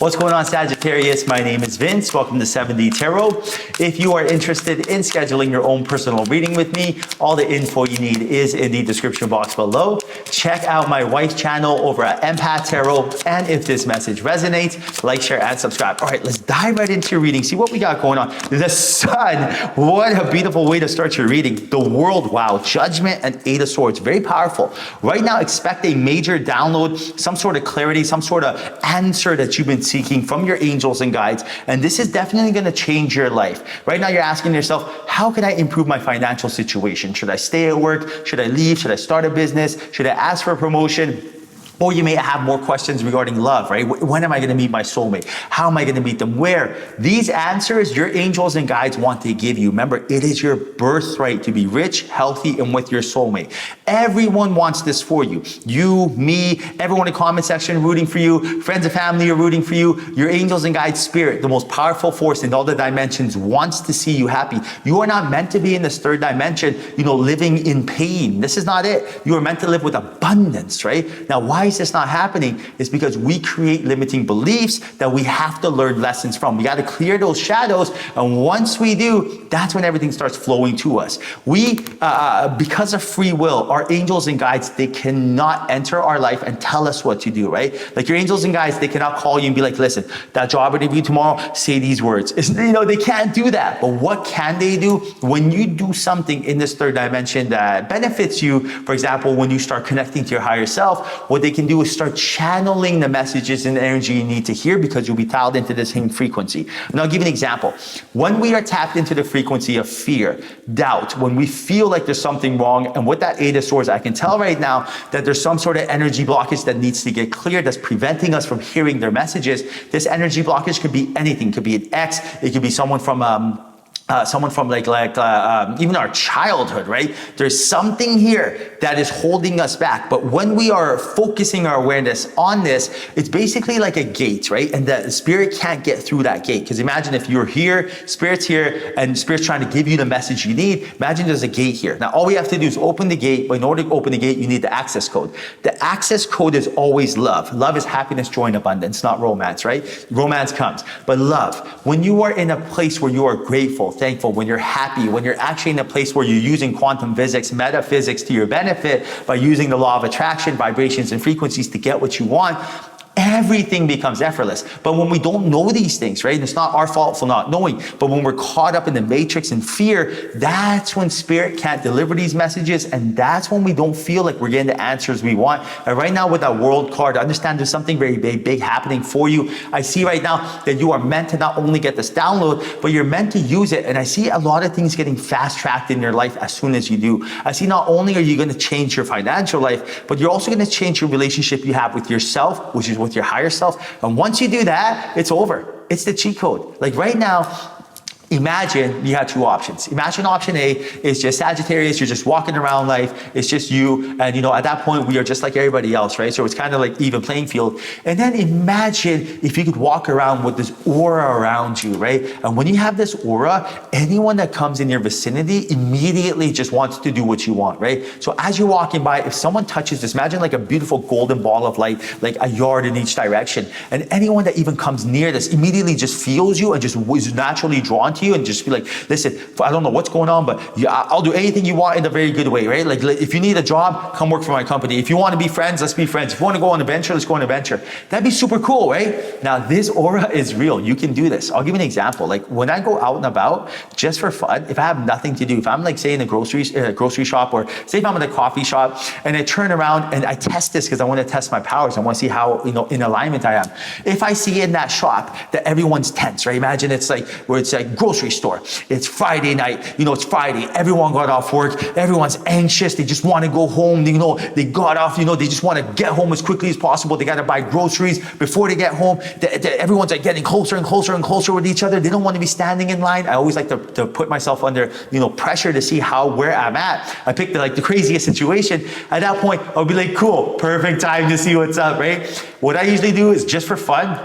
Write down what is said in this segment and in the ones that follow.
What's going on, Sagittarius? My name is Vince. Welcome to 7D Tarot. If you are interested in scheduling your own personal reading with me, all the info you need is in the description box below. Check out my wife's channel over at Empath Tarot. And if this message resonates, like, share, and subscribe. All right, let's dive right into your reading. See what we got going on. The Sun. What a beautiful way to start your reading. The World. Wow. Judgment and Eight of Swords. Very powerful. Right now, expect a major download, some sort of clarity, some sort of answer that you've been seeking from your angels and guides. And this is definitely going to change your life. Right now, you're asking yourself, how can I improve my financial situation? Should I stay at work? Should I leave? Should I start a business? Should I ask for a promotion? Or you may have more questions regarding love, right? When am I going to meet my soulmate? How am I going to meet them? Where? These answers your angels and guides want to give you. Remember, it is your birthright to be rich, healthy, and with your soulmate. Everyone wants this for you. You, me, everyone in the comment section rooting for you. Friends and family are rooting for you. Your angels and guides spirit, the most powerful force in all the dimensions, wants to see you happy. You are not meant to be in this third dimension, living in pain. This is not it. You are meant to live with abundance, right? Now, why is this not happening? It's because we create limiting beliefs that we have to learn lessons from. We got to clear those shadows, and once we do, that's when everything starts flowing to us. We, because of free will, our angels and guides, they cannot enter our life and tell us what to do, right? Like your angels and guides, they cannot call you and be like, listen, that job interview tomorrow, say these words. They can't do that. But what can they do? When you do something in this third dimension that benefits you, for example, when you start connecting to your higher self, what they can do is start channeling the messages and the energy you need to hear, because you'll be dialed into the same frequency. And I'll give you an example. When we are tapped into the frequency of fear, doubt, when we feel like there's something wrong, and with that Eight of Swords, I can tell right now that there's some sort of energy blockage that needs to get cleared that's preventing us from hearing their messages. This energy blockage could be anything. It could be an ex. It could be someone from even our childhood, right? There's something here that is holding us back. But when we are focusing our awareness on this, it's basically like a gate, right? And the spirit can't get through that gate. Because imagine if you're here, spirit's here, and spirit's trying to give you the message you need. Imagine there's a gate here. Now, all we have to do is open the gate. But in order to open the gate, you need the access code. The access code is always love. Love is happiness, joy, and abundance, not romance, right? Romance comes. But love, when you are in a place where you are grateful, thankful, when you're happy, when you're actually in a place where you're using quantum physics, metaphysics to your benefit by using the law of attraction, vibrations, and frequencies to get what you want, everything becomes effortless. But when we don't know these things, right? And it's not our fault for not knowing, but when we're caught up in the matrix and fear, that's when spirit can't deliver these messages, and that's when we don't feel like we're getting the answers we want. And right now with that World card, I understand there's something very big happening for you. I see right now that you are meant to not only get this download, but you're meant to use it. And I see a lot of things getting fast-tracked in your life as soon as you do. I see not only are you going to change your financial life, but you're also going to change your relationship you have with yourself, which is with your higher self. And once you do that, it's over. It's the cheat code. Like right now, imagine you had two options. Imagine option A is just Sagittarius, you're just walking around life, it's just you, and at that point we are just like everybody else, right? So it's kind of like even playing field. And then imagine if you could walk around with this aura around you, right? And when you have this aura, anyone that comes in your vicinity immediately just wants to do what you want, right? So as you're walking by, if someone touches this, imagine like a beautiful golden ball of light, like a yard in each direction. And anyone that even comes near this immediately just feels you and just is naturally drawn to you, and just be like, listen, I don't know what's going on, but I'll do anything you want in a very good way, right? Like if you need a job, come work for my company. If you want to be friends, let's be friends. If you want to go on a venture, let's go on a venture. That'd be super cool, right? Now this aura is real. You can do this. I'll give you an example. Like when I go out and about just for fun, if I have nothing to do, if I'm like say in a grocery shop, or say if I'm in a coffee shop and I turn around and I test this because I want to test my powers. I want to see how in alignment I am. If I see in that shop that everyone's tense, right? Imagine it's like where it's like grocery store. It's Friday night. It's Friday. Everyone got off work. Everyone's anxious. They just want to go home. They got off. They just want to get home as quickly as possible. They got to buy groceries before they get home. Everyone's like getting closer and closer and closer with each other. They don't want to be standing in line. I always like to put myself under pressure to see where I'm at. I pick the craziest situation. At that point, I'll be like, cool, perfect time to see what's up, right? What I usually do is just for fun,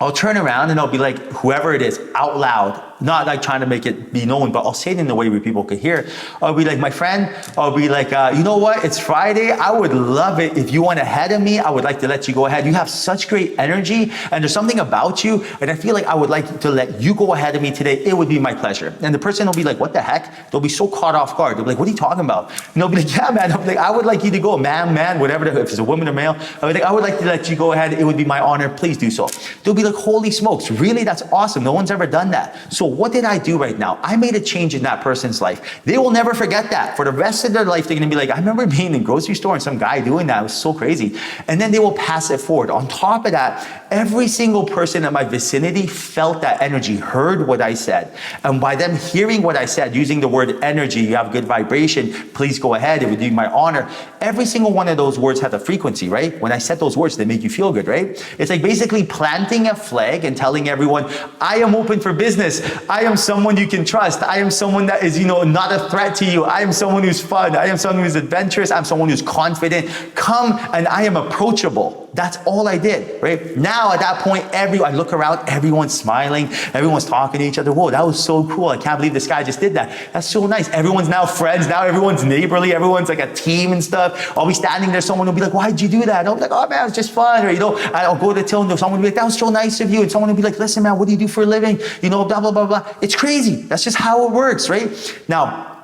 I'll turn around and I'll be like, whoever it is, out loud, not like trying to make it be known, but I'll say it in a way where people could hear. I'll be like, my friend, I'll be like, you know what? It's Friday. I would love it if you went ahead of me. I would like to let you go ahead. You have such great energy and there's something about you. And I feel like I would like to let you go ahead of me today. It would be my pleasure. And the person will be like, what the heck? They'll be so caught off guard. They'll be like, what are you talking about? And they'll be like, yeah, man. I'm like, I would like you to go, man, whatever, if it's a woman or male. I would like to let you go ahead. It would be my honor. Please do so. They'll be like, holy smokes, really? That's awesome. No one's ever done that. So what did I do right now? I made a change in that person's life. They will never forget that. For the rest of their life, they're going to be like, I remember being in the grocery store and some guy doing that. It was so crazy. And then they will pass it forward. On top of that, every single person in my vicinity felt that energy, heard what I said. And by them hearing what I said, using the word energy, you have good vibration, please go ahead, it would be my honor. Every single one of those words had a frequency, right? When I said those words, they make you feel good, right? It's like basically planting a flag and telling everyone, I am open for business. I am someone you can trust. I am someone that is, not a threat to you. I am someone who's fun. I am someone who's adventurous. I'm someone who's confident. Come, and I am approachable. That's all I did, right? Now at that point, I look around, everyone's smiling, everyone's talking to each other. Whoa, that was so cool. I can't believe this guy just did that. That's so nice. Everyone's now friends. Now everyone's neighborly. Everyone's like a team and stuff. I'll be standing there. Someone will be like, why'd you do that? And I'll be like, oh man, it's just fun. Or, I'll go to the till and someone will be like, that was so nice of you. And someone will be like, listen, man, what do you do for a living? Blah, blah, blah, blah. It's crazy. That's just how it works, right? Now,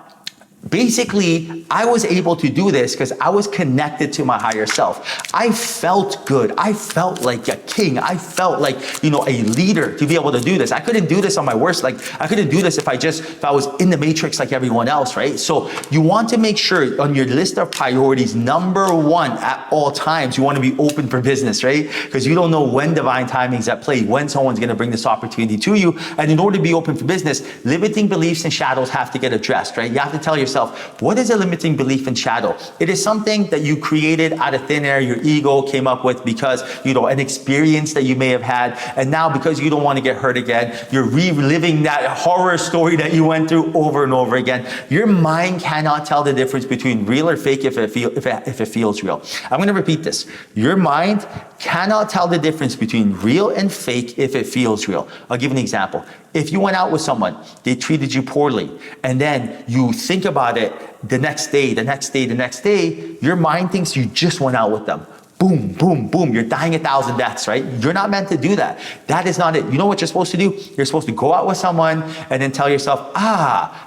basically, I was able to do this because I was connected to my higher self. I felt good. I felt like a king. I felt like, a leader to be able to do this. I couldn't do this on my worst. I couldn't do this if I was in the matrix like everyone else, right? So you want to make sure on your list of priorities, number one at all times, you want to be open for business, right? Because you don't know when divine timing is at play, when someone's going to bring this opportunity to you. And in order to be open for business, limiting beliefs and shadows have to get addressed, right? You have to tell yourself, what is a limiting belief in shadow? It is something that you created out of thin air, your ego came up with because, an experience that you may have had. And now because you don't want to get hurt again, you're reliving that horror story that you went through over and over again. Your mind cannot tell the difference between real or fake if it feels real. I'm going to repeat this. Your mind cannot tell the difference between real and fake if it feels real. I'll give an example. If you went out with someone, they treated you poorly, and then you think about it the next day, your mind thinks you just went out with them. Boom, boom, boom. You're dying 1,000 deaths, right? You're not meant to do that. That is not it. You know what you're supposed to do? You're supposed to go out with someone and then tell yourself,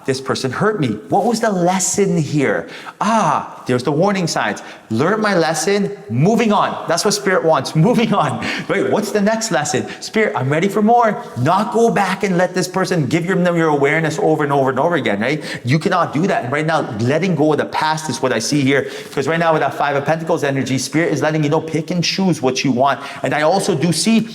this person hurt me. What was the lesson here? There's the warning signs. Learn my lesson, moving on. That's what Spirit wants, moving on. Right? What's the next lesson? Spirit, I'm ready for more. Not go back and let this person give them your awareness over and over and over again, right? You cannot do that. And right now, letting go of the past is what I see here. Because right now with that Five of Pentacles energy, Spirit is letting you know, pick and choose what you want. And I also do see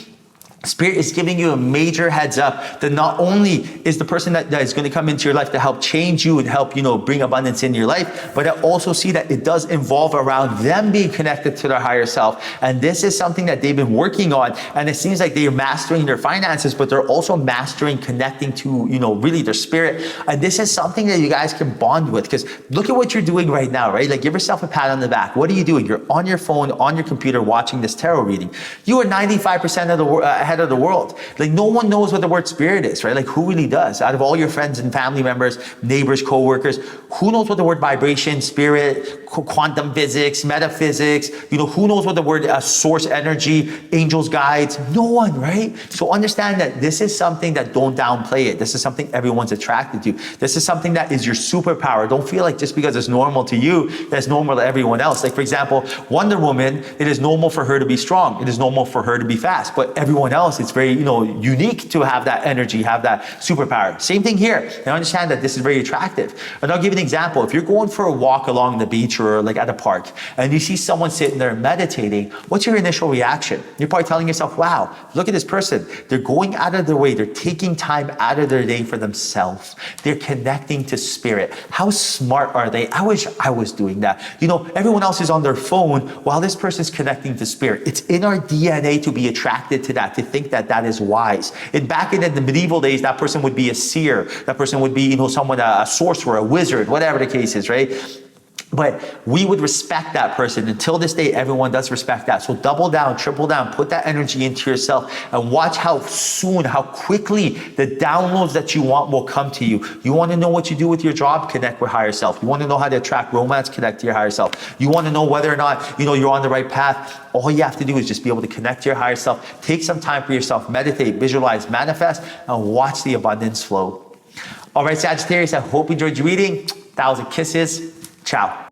Spirit is giving you a major heads up that not only is the person that is going to come into your life to help change you and help, bring abundance in your life, but I also see that it does involve around them being connected to their higher self. And this is something that they've been working on. And it seems like they're mastering their finances, but they're also mastering connecting to, really their spirit. And this is something that you guys can bond with, because look at what you're doing right now, right? Like, give yourself a pat on the back. What are you doing? You're on your phone, on your computer, watching this tarot reading. You are 95% of the of the world. Like, no one knows what the word spirit is, right? Like, who really does? Out of all your friends and family members, neighbors, co-workers, who knows what the word vibration, spirit, quantum physics, metaphysics, who knows what the word source energy, angels, guides? No one, right? So understand that this is something that, don't downplay it. This is something everyone's attracted to. This is something that is your superpower. Don't feel like just because it's normal to you, that's normal to everyone else. Like, for example, Wonder Woman, it is normal for her to be strong. It is normal for her to be fast, but everyone else, it's very, unique to have that energy, have that superpower. Same thing here. Now understand that this is very attractive. And I'll give you an example. If you're going for a walk along the beach or like at a park and you see someone sitting there meditating, what's your initial reaction? You're probably telling yourself, wow, look at this person. They're going out of their way. They're taking time out of their day for themselves. They're connecting to spirit. How smart are they? I wish I was doing that. Everyone else is on their phone while this person's connecting to spirit. It's in our DNA to be attracted to that, to think that is wise. And back in the medieval days, that person would be a seer. That person would be, someone, a sorcerer, a wizard, whatever the case is, right? But we would respect that person. Until this day, everyone does respect that. So double down, triple down, put that energy into yourself and watch how soon, how quickly the downloads that you want will come to you. You want to know what you do with your job? Connect with higher self. You want to know how to attract romance? Connect to your higher self. You want to know whether or not, you're on the right path? All you have to do is just be able to connect to your higher self. Take some time for yourself. Meditate, visualize, manifest, and watch the abundance flow. All right, Sagittarius, I hope you enjoyed your reading. 1,000 kisses. Ciao.